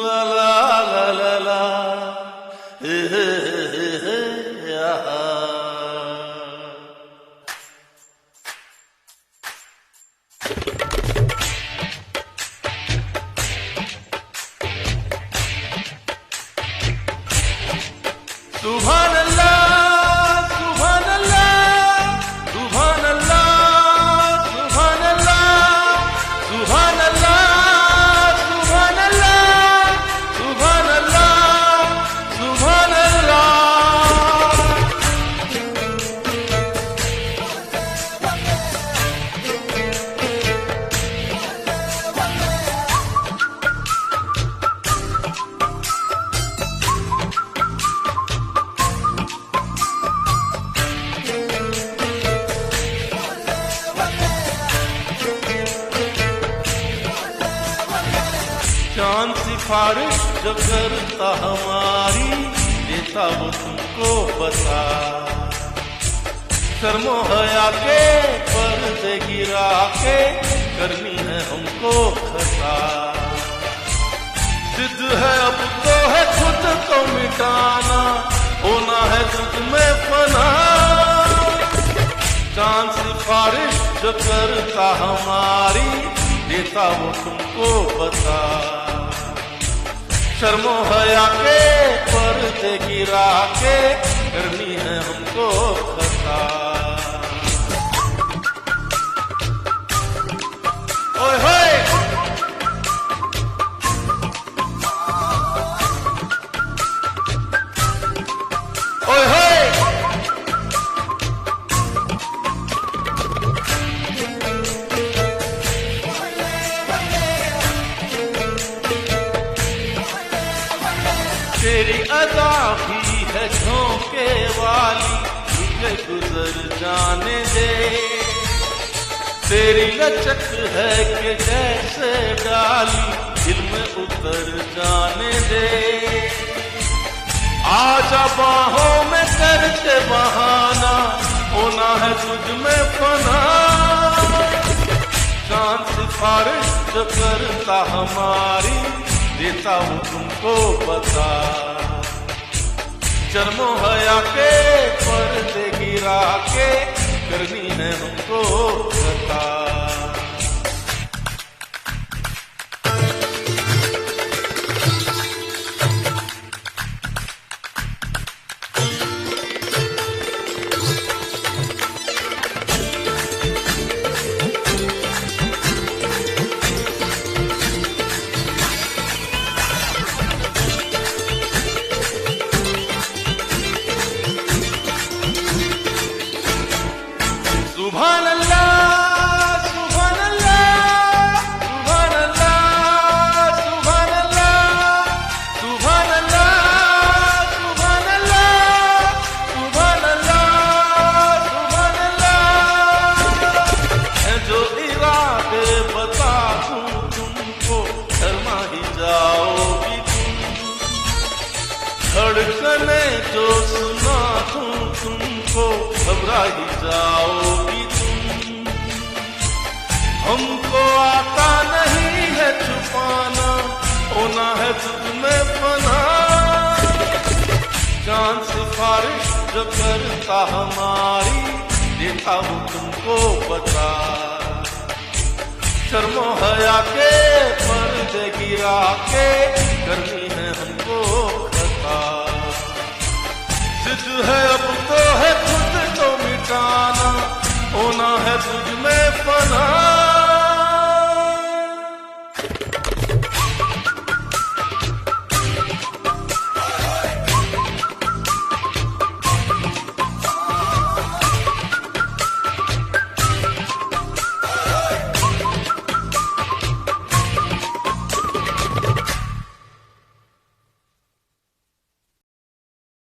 La la la la la. सुभान अल्लाह, सुभान अल्लाह, सुभान अल्लाह, सुभान अल्लाह, सुभान अल्लाह, सुभान अल्लाह, सुभान अल्लाह, सुभान अल्लाह। चांद सिफारिश जो करता हमारी, देता वो तुमको बता। शर्मो हया के पर्दे गिरा के करनी है हमको खता। जिद है अब तो है खुद को मिटाना, होना है तुझ में फना। चांद सिफारिश जो करता हमारी, देता वो तुमको बता। शर्मो हया के पर्दे गिरा के करनी है हमको खता। ओए होए ओए होए तेरी अदा भी है झोंके वाली, तुझे गुजर जाने दे। तेरी लचक है कि जैसे डाली, दिल में उतर जाने दे। आजा बाहों में करके बहाना, होना है तुझ में फना। चांद सिफारिश जो करता हमारी, देता हूँ तुमको बता। शर्मो हया के पर्दे गिरा के करनी है हमको खता। सुभान अल्लाह, सुभान अल्लाह, सुभान अल्लाह, सुभान अल्लाह, सुभान अल्लाह, सुभान अल्लाह, सुभान अल्लाह, सुभान अल्लाह। है जो इरादे बता दूं तुमको, शर्मा ही जाओगी तुम। धड़कने जो सुना दूं तुमको, घबरा ही जाओगी। हमको आता नहीं है छुपाना, होना है तुझ में फना। चांद सिफारिश जो करता हमारी, देता हूँ तुमको बता। शर्मो हया के पर्दे गिरा के करनी है हमको खता। जिद है अब तो है खुद को मिटाना, होना है तुझ में फना।